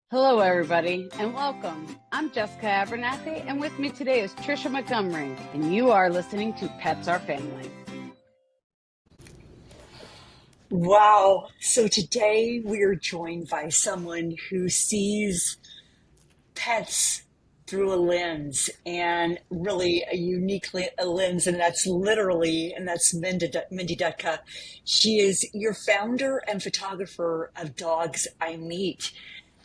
Hello, everybody, and welcome. I'm Jessica Abernathy, and with me today is Tricia Montgomery, and you are listening to Pets Are Family. Wow. So today we are joined by someone who sees pets through a lens and really a a lens, and that's literally, and that's Mindy Dutka. She is your founder and photographer of Dogs I Meet.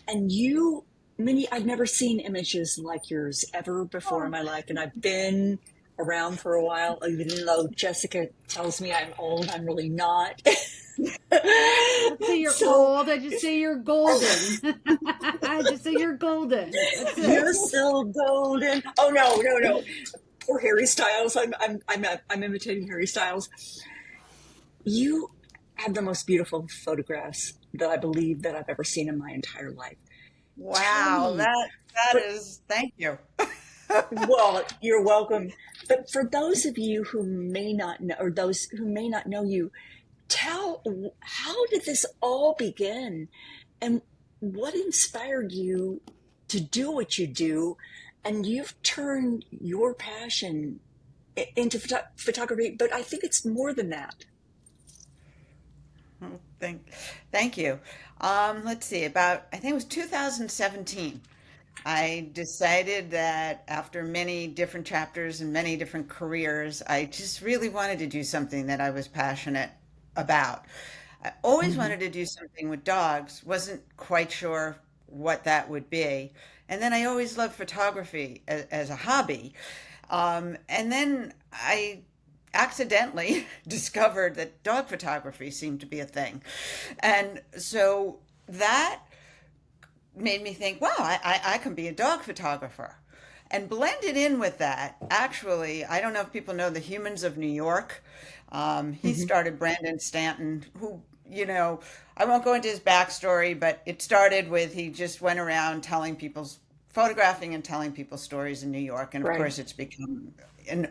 And you, Mindy, I've never seen images like yours ever before in my life, and I've been around for a while, even though Jessica tells me I'm old, I'm really not. Let's say you're So old. I just say you're golden. I just say you're golden. That's it. you're so golden. Oh no, no, no. Poor Harry Styles. I'm imitating Harry Styles. You have the most beautiful photographs that I believe that I've ever seen in my entire life. Tell Wow, me, that for is, thank you. well, you're welcome. But for those of you who may not know, or those who may not know you, tell how did this all begin, and what inspired you to do what you do? And you've turned your passion into photography, but I think it's more than that. Thank, thank you. Let's see, I think it was 2017. I decided that after many different chapters and many different careers, I just really wanted to do something that I was passionate about. I always Mhm. wanted to do something with dogs, wasn't quite sure what that would be. And then I always loved photography as a hobby. And then I accidentally discovered that dog photography seemed to be a thing. And so that made me think, wow, I can be a dog photographer. And blended in with that, actually, I don't know if people know the Humans of New York. He Mhm. started Brandon Stanton, who, I won't go into his backstory, but it started with he just went around photographing and telling people stories in New York. And of Right. course, it's become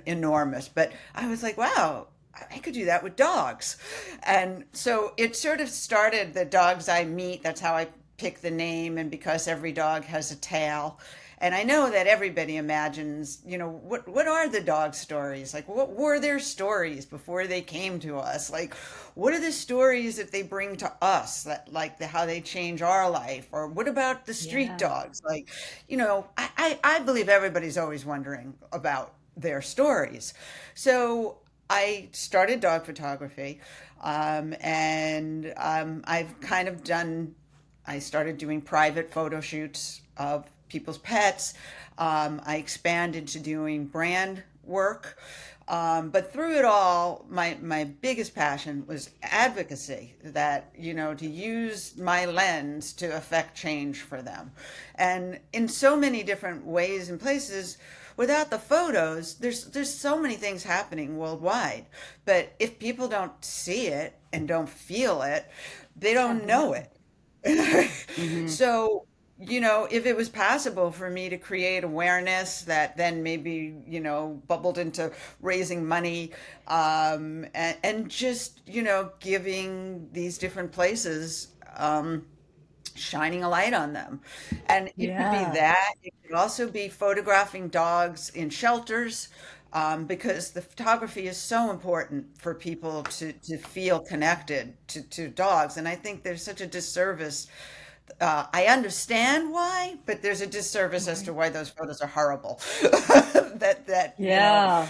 enormous. But I was like, wow, I could do that with dogs. And so it sort of started the Dogs I Meet. That's how I picked the name, and because every dog has a tail. And I know that everybody imagines, what are the dog stories? Like, what were their stories before they came to us? Like, what are the stories that they bring to us that, like, how they change our life? Or what about the street Yeah. dogs? Like, I believe everybody's always wondering about their stories. So I started dog photography, and I've kind of I started doing private photo shoots of people's pets. I expanded to doing brand work. But through it all, my biggest passion was advocacy, that, to use my lens to affect change for them. And in so many different ways and places, without the photos, there's so many things happening worldwide. But if people don't see it and don't feel it, they Yeah, don't know no. it. Hmm. So, if it was possible for me to create awareness that then maybe, bubbled into raising money, and just, giving these different places, shining a light on them. And it could be Yeah. that. It could also be photographing dogs in shelters, because the photography is so important for people to feel connected to dogs. And I think there's such a disservice. I understand why, but there's a disservice as to Right. why those photos are horrible. That Yeah.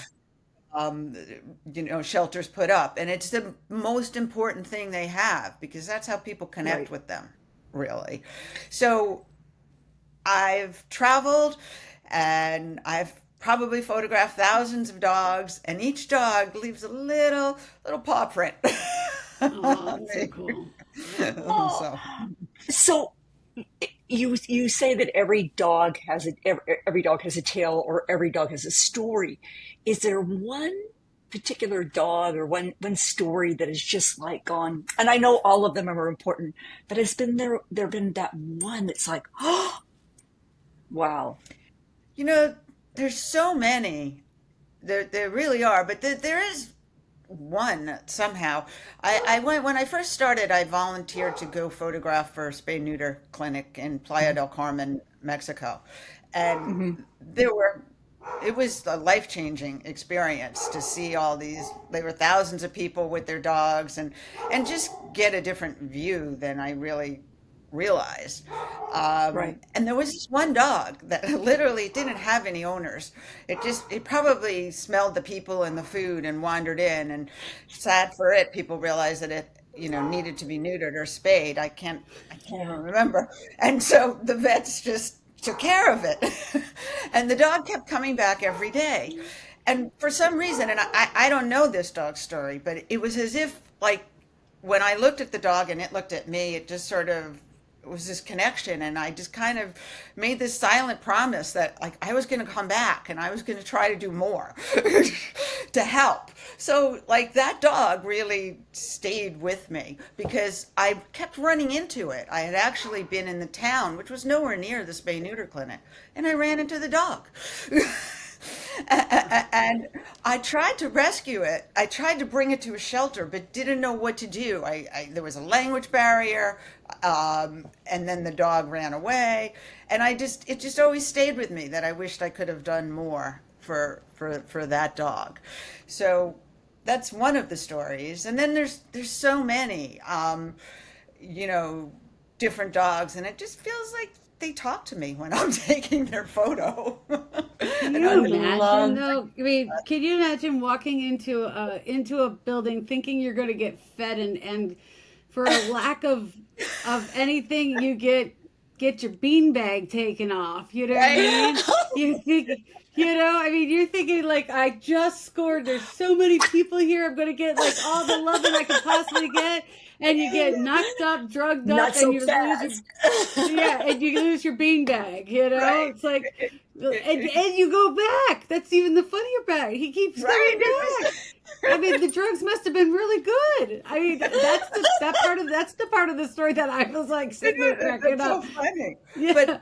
um, shelters put up, and it's the most important thing they have because that's how people connect Right. with them, really. So I've traveled, and I've probably photographed thousands of dogs, and each dog leaves a little paw print Oh, on that's so me. cool. Oh, So. so you say that every dog has a tale, or every dog has a story. Is there one particular dog or one story that is just like gone? And I know all of them are important, but has there been that one that's like, oh, wow. You know, there's so many. There really are, but there is one somehow. I went when I first started. I volunteered to go photograph for a spay neuter clinic in Playa del Carmen, Mexico, and Hmm. there were. It was a life-changing experience to see all these. There were thousands of people with their dogs, and just get a different view than I really realized. Right. And there was this one dog that literally didn't have any owners. It probably smelled the people and the food and wandered in. And sad for it, people realized that it, needed to be neutered or spayed. I can't even remember. And so the vets just took care of it. And the dog kept coming back every day. And for some reason, and I don't know this dog's story, but it was as if, like, when I looked at the dog and it looked at me, it just sort of was this connection. And I just kind of made this silent promise that, like, I was going to come back and I was going to try to do more to help. So, like, that dog really stayed with me because I kept running into it. I had actually been in the town, which was nowhere near the spay neuter clinic, and I ran into the dog. And I tried to rescue it. I tried to bring it to a shelter, but didn't know what to do. There was a language barrier, and then the dog ran away, and it just always stayed with me that I wished I could have done more for that dog. So that's one of the stories, and then there's so many, you know, different dogs, and it just feels like they talk to me when I'm taking their photo. Can And you I imagine love, though? I mean, can you imagine walking into a building thinking you're going to get fed and for a lack of anything you get your beanbag taken off. You know what I right? mean? You think I mean, you're thinking like I just scored. There's so many people here. I'm going to get like all the loving I could possibly get, and you get knocked up, drugged up, not and so you lose your fast. yeah, and you lose your beanbag. You know, Right. it's like, and you go back. That's even the funnier part. He keeps Right. coming back. I mean, the drugs must have been really good. I mean, that's the part of the story that I was like I sitting there know, cracking that's so up. funny. Yeah, But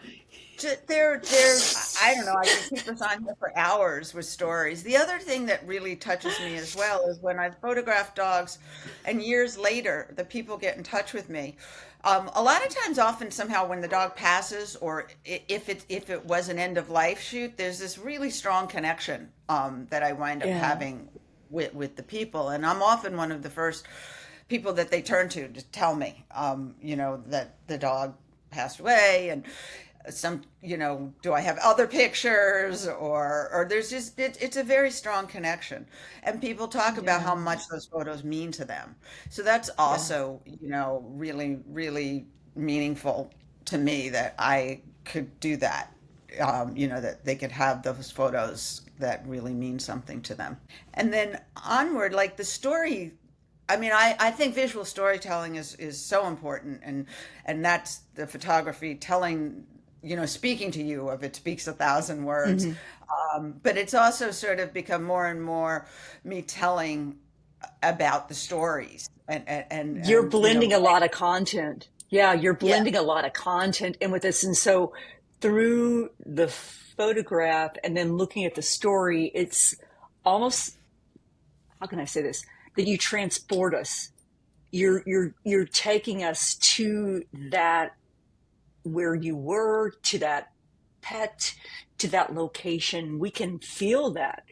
there's, I don't know, I could keep us on here for hours with stories. The other thing that really touches me as well is when I photograph dogs and years later, the people get in touch with me. A lot of times, often somehow when the dog passes or if it was an end of life shoot, there's this really strong connection that I wind up Yeah. having with the people. And I'm often one of the first people that they turn to tell me, that the dog passed away and some, do I have other pictures or there's just, it's a very strong connection. And people talk about how Yeah. much those photos mean to them. So that's Yeah. also, really, really meaningful to me that I could do that. That they could have those photos that really mean something to them. And then onward, like the story, I mean, I think visual storytelling is so important, and that's the photography telling, speaking to you of it speaks a thousand words. Hmm. But it's also sort of become more and more me telling about the stories You're and blending a lot of content. Yeah, you're yeah, blending a lot of content in with this. And so through the photograph and then looking at the story, it's almost, how can I say this? That you transport us. You're taking us to that where you were, to that pet, to that location. We can feel that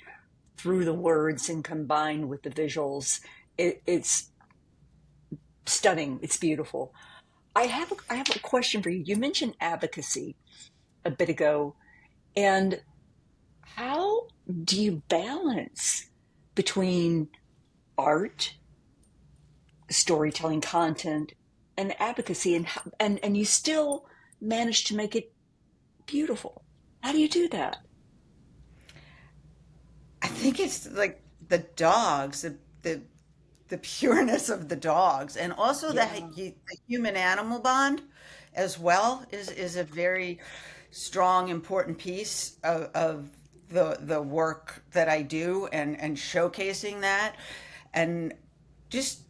through the words and combined with the visuals. It's stunning. It's beautiful. I have a question for you. You mentioned advocacy a bit ago, and how do you balance between art, storytelling content, and advocacy, and you still manage to make it beautiful? How do you do that? I think it's like the dogs, the pureness of the dogs, and also Yeah. the human animal bond as well is a very strong, important piece of the work that I do and showcasing that and just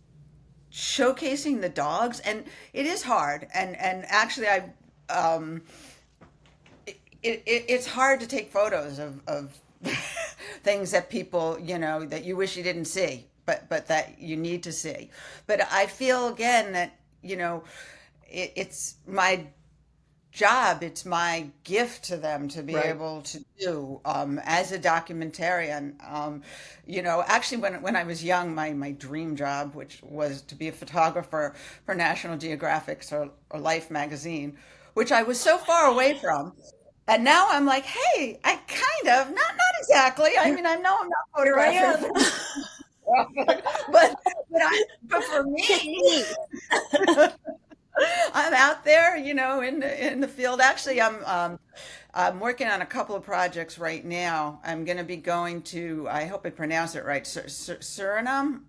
showcasing the dogs. And it is hard. And actually, um, it's hard to take photos of things that people, that you wish you didn't see. but that you need to see. But I feel again that, it's my job, it's my gift to them to be Right. able to do, as a documentarian. Actually, when I was young, my dream job, which was to be a photographer for National Geographic's or Life magazine, which I was so far away from. And now I'm like, hey, I kind of, not exactly. I Here, mean, I know I'm not here I photographing am. for but but for Pick me, me. I'm out there, in the field. Actually, I'm working on a couple of projects right now. I'm going to be going to, I hope I pronounce it right, Suriname,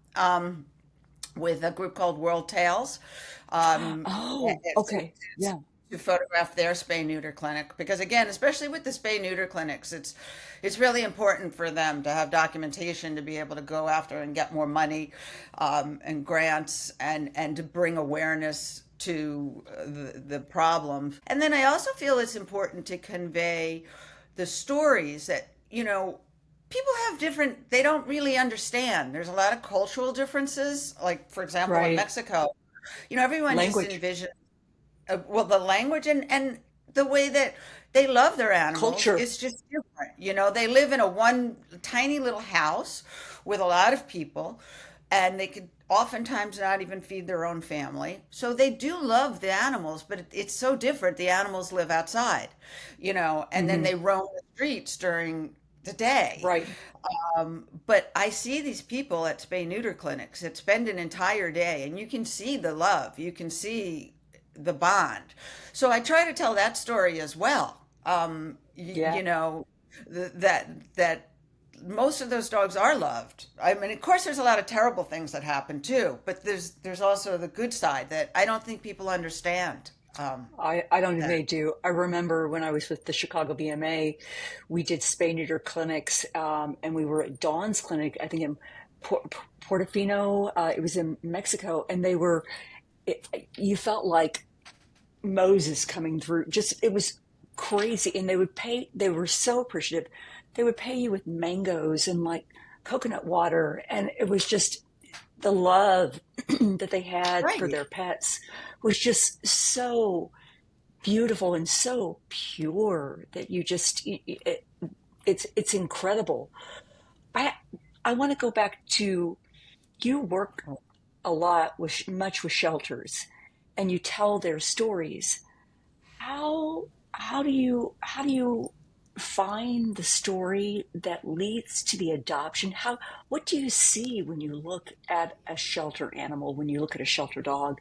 with a group called World Tales. Um, Oh, okay. Yeah. to photograph their spay neuter clinic, because again, especially with the spay neuter clinics, it's really important for them to have documentation to be able to go after and get more money, and grants, and to bring awareness to the problem. And then I also feel it's important to convey the stories that, people have different, they don't really understand. There's a lot of cultural differences, like for example in Right. Mexico, everyone just Language, envisions, well, the language and the way that they love their animals culture. is just different. They live in a one tiny little house with a lot of people, and they could oftentimes not even feed their own family. So they do love the animals, but it's so different. The animals live outside, and then Hmm. they roam the streets during the day. Right. But I see these people at spay neuter clinics that spend an entire day, and you can see the love, you can see the bond. So I try to tell that story as well. Yeah. That most of those dogs are loved. I mean, of course, there's a lot of terrible things that happen too, but there's also the good side that I don't think people understand. I don't think That they do. I remember when I was with the Chicago BMA, we did spay neuter clinics, and we were at Dawn's clinic, I think in Portofino. It was in Mexico, and you felt like Moses coming through. Just, it was crazy. And they were so appreciative. They would pay you with mangoes and like coconut water. And it was just the love that they had for right. their pets was just so beautiful and so pure that it's incredible. I, I want to go back to, you work a lot much with shelters and you tell their stories. How do you find the story that leads to the adoption? What do you see when you look at a shelter animal, when you look at a shelter dog?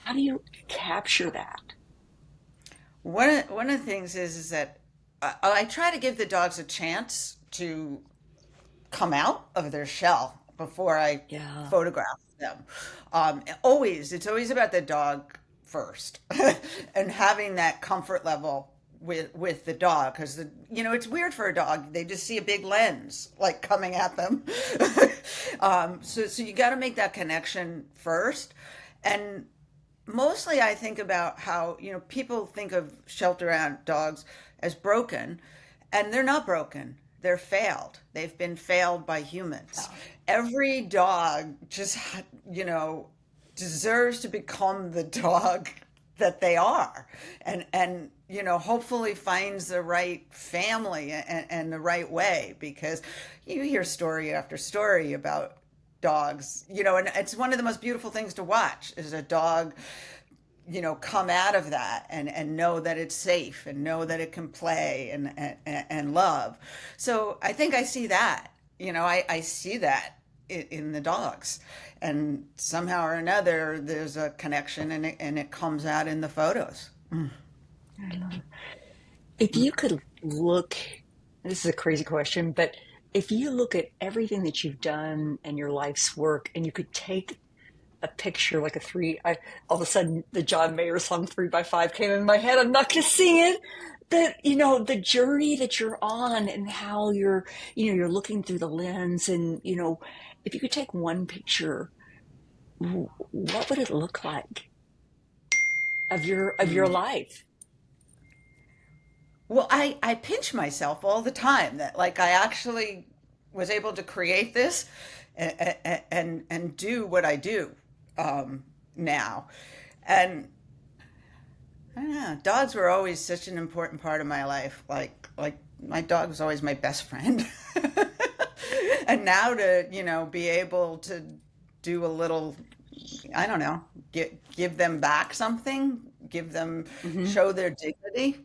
How do you capture that? One of the things is that I try to give the dogs a chance to come out of their shell before I Yeah. photograph them. It's always about the dog first, and having that comfort level with the dog, because it's weird for a dog. They just see a big lens like coming at them. So you got to make that connection first, and mostly I think about how, people think of shelter out dogs as broken, and they're not broken. They're failed. They've been failed by humans. Every dog just, you know, deserves to become the dog that they are, and hopefully finds the right family and the right way, because you hear story after story about dogs, and it's one of the most beautiful things to watch is a dog, come out of that and know that it's safe and know that it can play and love. So I think I see that, I see that in the dogs, and somehow or another there's a connection, and it comes out in the photos. I love it. If you could look, this is a crazy question, but if you look at everything that you've done and your life's work, and you could take a picture like all of a sudden the John Mayer song 3 by 5 came in my head. I'm not going to sing it. That, the journey that you're on and how you're looking through the lens, and, if you could take one picture, what would it look like of your life? Well, I pinch myself all the time that, like, I actually was able to create this and do what I do now. And I don't know, dogs were always such an important part of my life. Like my dog was always my best friend. And now to, be able to do a little, I don't know, give them back something, give them, Hmm. show their dignity.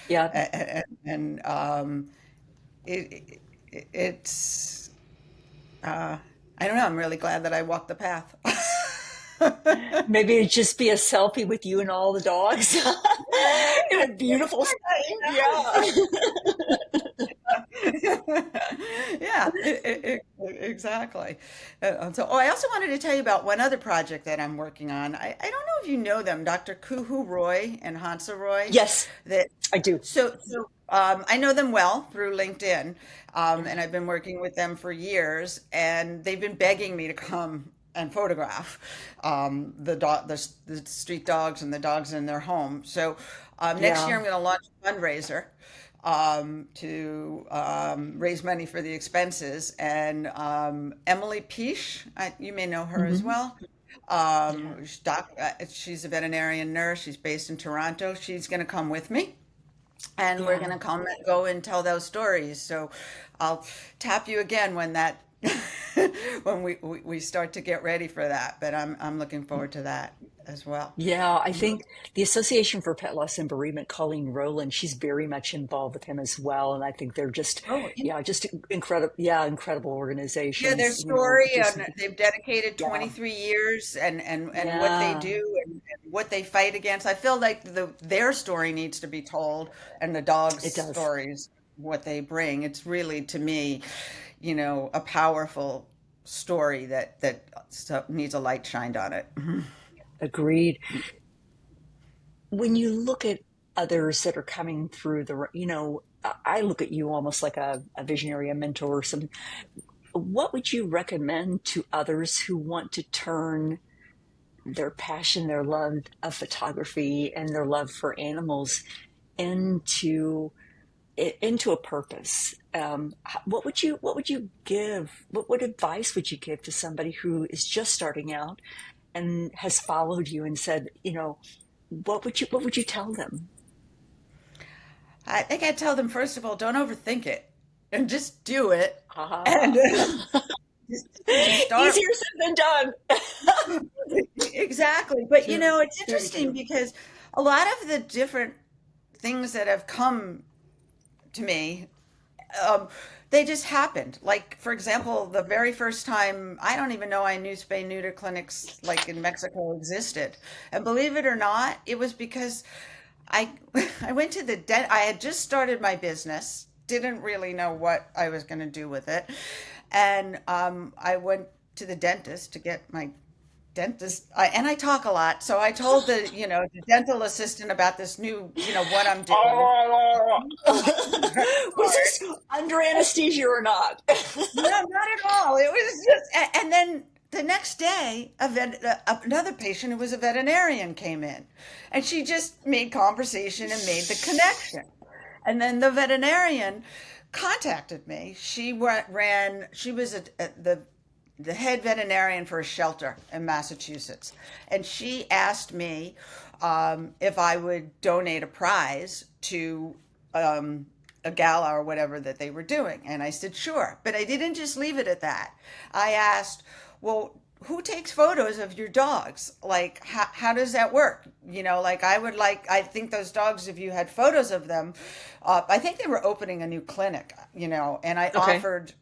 Yeah. And it, it's, I don't know, I'm really glad that I walked the path. Maybe it'd just be a selfie with you and all the dogs in a beautiful setting. Yeah. Yeah, exactly. I also wanted to tell you about one other project that I'm working on. I don't know if you know them, Dr. Kuhu Roy and Hansa Roy. Yes, That I do. I know them well through LinkedIn, and I've been working with them for years, and they've been begging me to come and photograph the street dogs and the dogs in their home. So next year Yeah. I'm going to launch a fundraiser to raise money for the expenses. And Emily Peache, you may know her as Hmm. well. Yeah. She's a veterinarian nurse. She's based in Toronto. She's going to come with me, and we're going Yeah. to come and go and tell those stories. So I'll tap you again when that when we start to get ready for that. But I'm looking forward to that as well. Yeah, I think the Association for Pet Loss and Bereavement, Colleen Rowland, she's very much involved with him as well. And I think they're just, Oh, yeah, just incredible, yeah, incredible yeah, their organizations, story, just, and they've dedicated yeah, 23 years, and what they yeah, do, and what they fight against. I feel like their story needs to be told, and the dogs' it does. stories, what they bring. It's really, to me, a powerful story that needs a light shined on it. Agreed. When you look at others that are coming through I look at you almost like a visionary, a mentor or something. What would you recommend to others who want to turn their passion, their love of photography, and their love for animals into into a purpose? What would you give? What advice would you give to somebody who is just starting out and has followed you and said, what would you tell them? I think I'd tell them, first of all, don't overthink it, and just do it, and Ah, just start. easier said than done. Exactly. But True, it's very interesting true. because a lot of the different things that have come to me, um, they just happened. Like, for example, the very first time, I don't even know I knew spay neuter clinics like in Mexico existed. And believe it or not, it was because I I went to the I had just started my business, didn't really know what I was going to do with it. And I went to the dentist to get my and I talk a lot. So I told the dental assistant about this new, what I'm doing. Was this under anesthesia or not? No, not at all. It was just, and then the next day, another patient who was a veterinarian came in, and she just made conversation and made the connection. And then the veterinarian contacted me. She was the head veterinarian for a shelter in Massachusetts, and she asked me if I would donate a prize to a gala or whatever that they were doing. And I said, sure. But I didn't just leave it at that. I asked, well, who takes photos of your dogs? Like, how does that work? Like I think those dogs, if you had photos of them, I think they were opening a new clinic, and I Okay. offered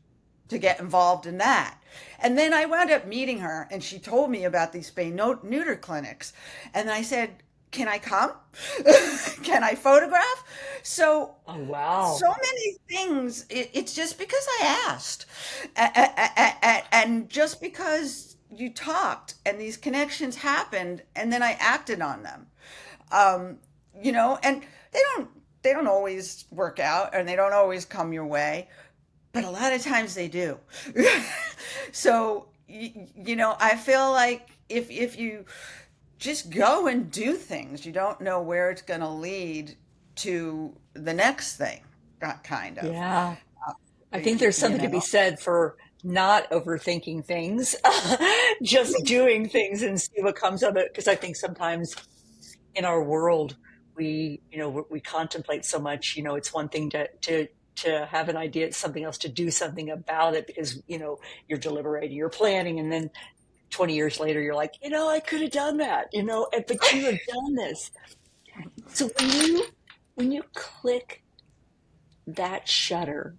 to get involved in that. And then I wound up meeting her, and she told me about these spay neuter clinics. And I said, can I come? Can I photograph? So, Oh, wow. so many things. It's just because I asked, and just because you talked, and these connections happened, and then I acted on them. Um, and they don't always work out, and they don't always come your way, but a lot of times they do. So, I feel like if you just go and do things, you don't know where it's going to lead to the next thing, kind of. Yeah. I think there's you something to be know. said for not overthinking things, just doing things and see what comes of it. Because I think sometimes in our world, we contemplate so much. It's one thing to have an idea, it's something else to do something about it, because you're deliberating, you're planning, and then 20 years later you're like, I could have done that, but you have done this. So when you click that shutter,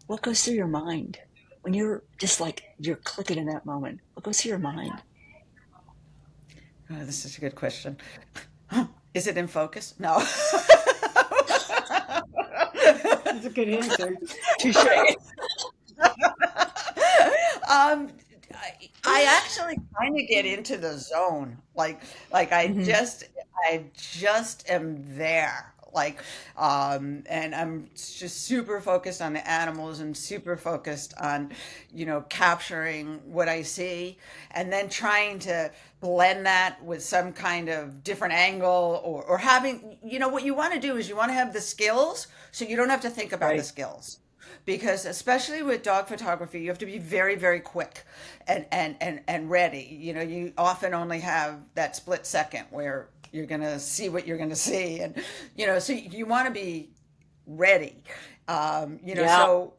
what goes through your mind when you're just like you're clicking in that moment? What goes through your mind? Oh, this is a good question. Is it in focus? No. That's a good answer. Touche. Um, I actually kind of get into the zone. Like Hmm. I just am there. And I'm just super focused on the animals and super focused on, capturing what I see and then trying to blend that with some kind of different angle or having, what you want to do is you want to have the skills so you don't have to think about the Right. skills, because especially with dog photography you have to be very, very quick and ready. You often only have that split second where you're going to see what you're going to see, and so you want to be ready. Yeah. So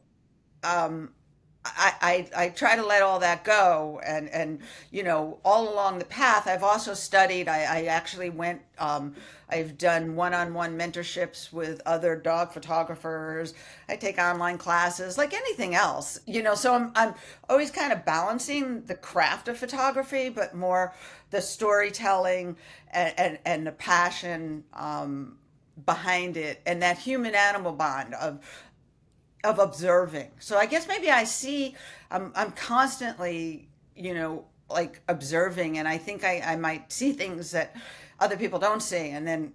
um, I try to let all that go, and all along the path I've also studied. I actually went, I've done one-on-one mentorships with other dog photographers. I take online classes like anything else, so I'm always kind of balancing the craft of photography but more the storytelling and the passion behind it, and that human animal bond of observing. So I guess maybe I'm constantly, like observing, and I think I might see things that other people don't see. And then,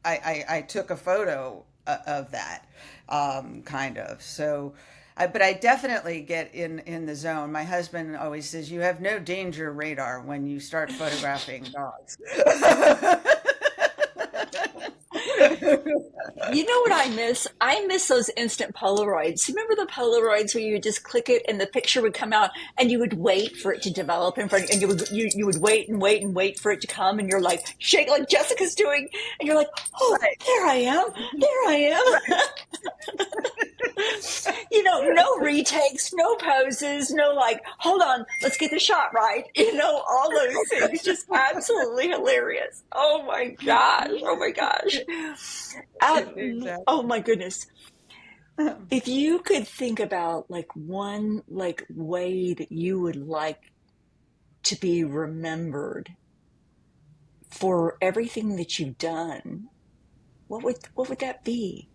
I took a photo of that, kind of. But I definitely get in the zone. My husband always says, you have no danger radar when you start photographing dogs. You know what I miss? I miss those instant Polaroids. You remember the Polaroids where you would just click it and the picture would come out, and you would wait for it to develop in front, and you would wait and wait and wait for it to come, and you're like shake like Jessica's doing, and you're like, oh, Right, there I am, there I right. am. No retakes, no poses, no like, hold on, let's get the shot right. All those things, just absolutely hilarious. Oh my gosh, oh my gosh. Oh Exactly. my goodness. If you could think about like one like way that you would like to be remembered for everything that you've done, what would that be?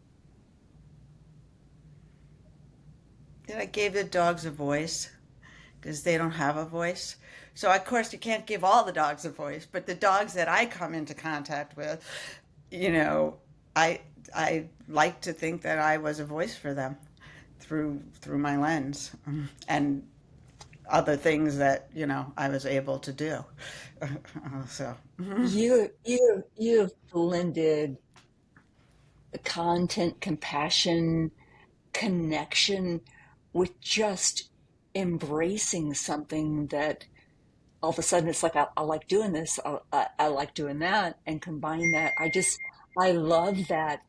That I gave the dogs a voice because they don't have a voice. So of course you can't give all the dogs a voice, but the dogs that I come into contact with, you know, I I like to think that I was a voice for them through my lens, and other things that, I was able to do. So You've blended the content, compassion, connection with just embracing something that all of a sudden it's like I like doing this, I like doing that, and combine that. I love that.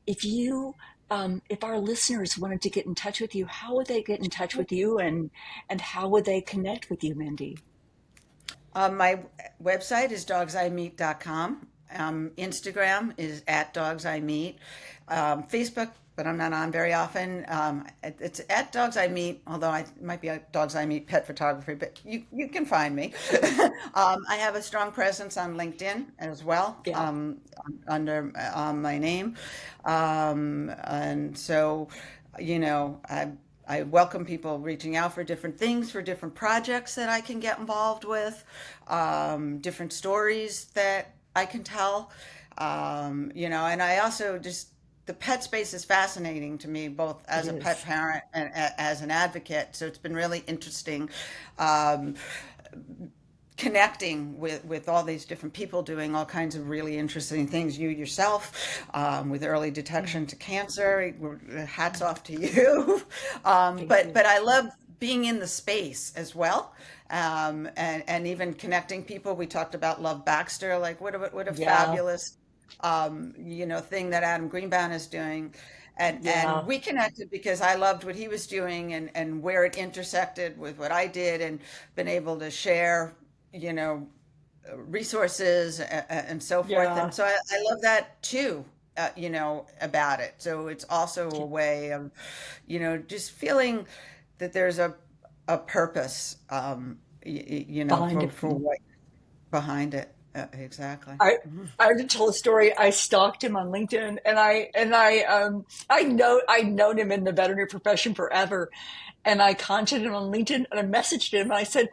If our listeners wanted to get in touch with you, how would they get in touch with you, and how would they connect with you, Mindy? my website is dogsimeet.com. Instagram is at dogsimeet. Facebook, but I'm not on very often. It's at Dogs I Meet, although it might be at Dogs I Meet Pet Photography, but you can find me. I have a strong presence on LinkedIn as well, Yeah. under my name. And so, I welcome people reaching out for different things, for different projects that I can get involved with, different stories that I can tell. And I also just, the pet space is fascinating to me, both It as a pet is. parent and as an advocate. So it's been really interesting, um, connecting with all these different people doing all kinds of really interesting things. You yourself, with early detection to cancer, hats off to you. But I love being in the space as well. And even connecting people. We talked about Love Baxter, like what a fabulous, thing that Adam Greenbaum is doing. And we connected because I loved what he was doing and where it intersected with what I did, and been able to share, resources and so forth. And so I love that too, about it. So it's also a way of, just feeling that there's a purpose, for what behind it. Exactly. I have to tell a story. I stalked him on LinkedIn, and I'd known him in the veterinary profession forever, and I contacted him on LinkedIn, and I messaged him, and I said,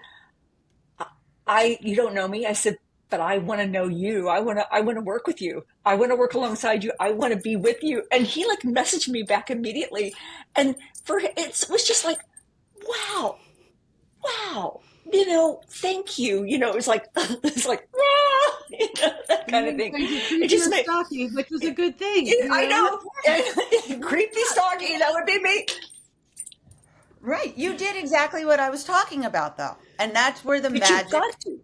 you don't know me. I said, but I want to know you. I want to work with you. I want to work alongside you. I want to be with you. And he like messaged me back immediately, and it was just like, wow. Thank you. It was like, that kind of thing. It just made stalking, which was a good thing. I know. Creepy stalking, that would be me. Right. You did exactly what I was talking about, though. And that's where the magic happens.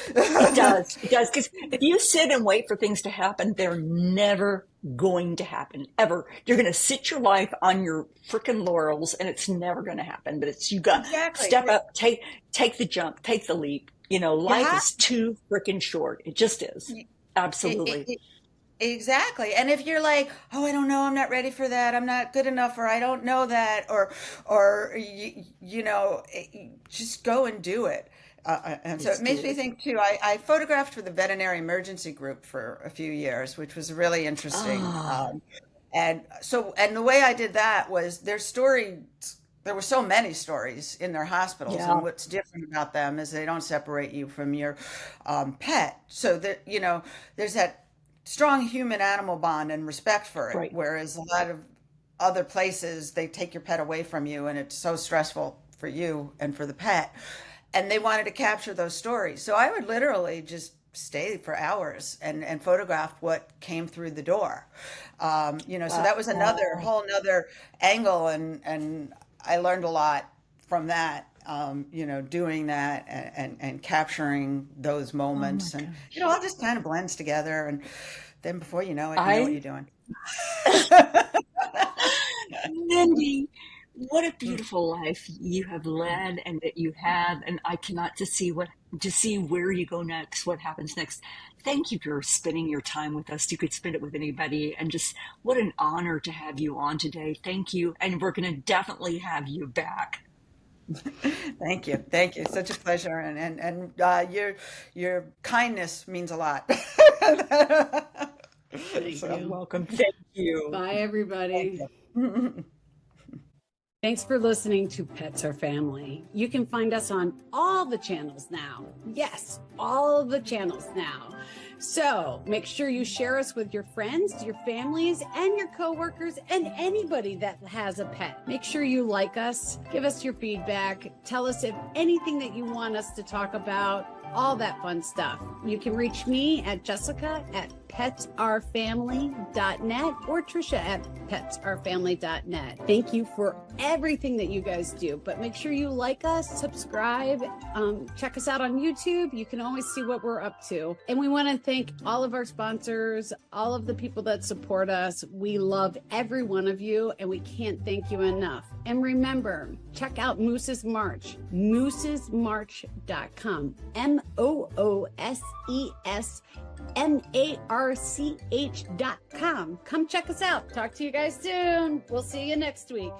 It does. Because if you sit and wait for things to happen, they're never going to happen, ever. You're going to sit your life on your freaking laurels, and it's never going to happen. But you got to step up, take the jump, take the leap. Life is too freaking short. It just is. Absolutely. Exactly. And if you're like, oh, I don't know, I'm not ready for that, I'm not good enough, or I don't know that, or just go and do it. And so it makes me think too, I photographed for the veterinary emergency group for a few years, which was really interesting. And the way I did that was there were so many stories in their hospitals, and what's different about them is they don't separate you from your pet. So that, there's that strong human animal bond and respect for it. Right. Whereas a lot of other places, they take your pet away from you, and it's so stressful for you and for the pet. And they wanted to capture those stories. So I would literally just stay for hours and photograph what came through the door. So that was whole nother angle. And I learned a lot from that. Doing that and capturing those moments, and it all just kind of blends together, and then before you know it, you know what you're doing. Mindy, what a beautiful life you have led, and that you have, and I cannot to see where you go next, what happens next. Thank you for spending your time with us. You could spend it with anybody, and just what an honor to have you on today. Thank you, and we're going to definitely have you back. Thank you. Such a pleasure, and your kindness means a lot. You're welcome. Thank you. Bye, everybody. Thanks for listening to Pets Are Family. You can find us on all the channels now. Yes, all of the channels now. So make sure you share us with your friends, your families, and your coworkers, and anybody that has a pet. Make sure you like us, give us your feedback, tell us if anything that you want us to talk about, all that fun stuff. You can reach me at jessica@petsourfamily.net or Tricia at petsourfamily.net. Thank you for everything that you guys do, but make sure you like us, subscribe, check us out on YouTube. You can always see what we're up to. And we want to thank all of our sponsors, all of the people that support us. We love every one of you, and we can't thank you enough. And remember, check out Moose's March, moosesmarch.com, MOOSESMARCH.com. Come check us out. Talk to you guys soon. We'll see you next week.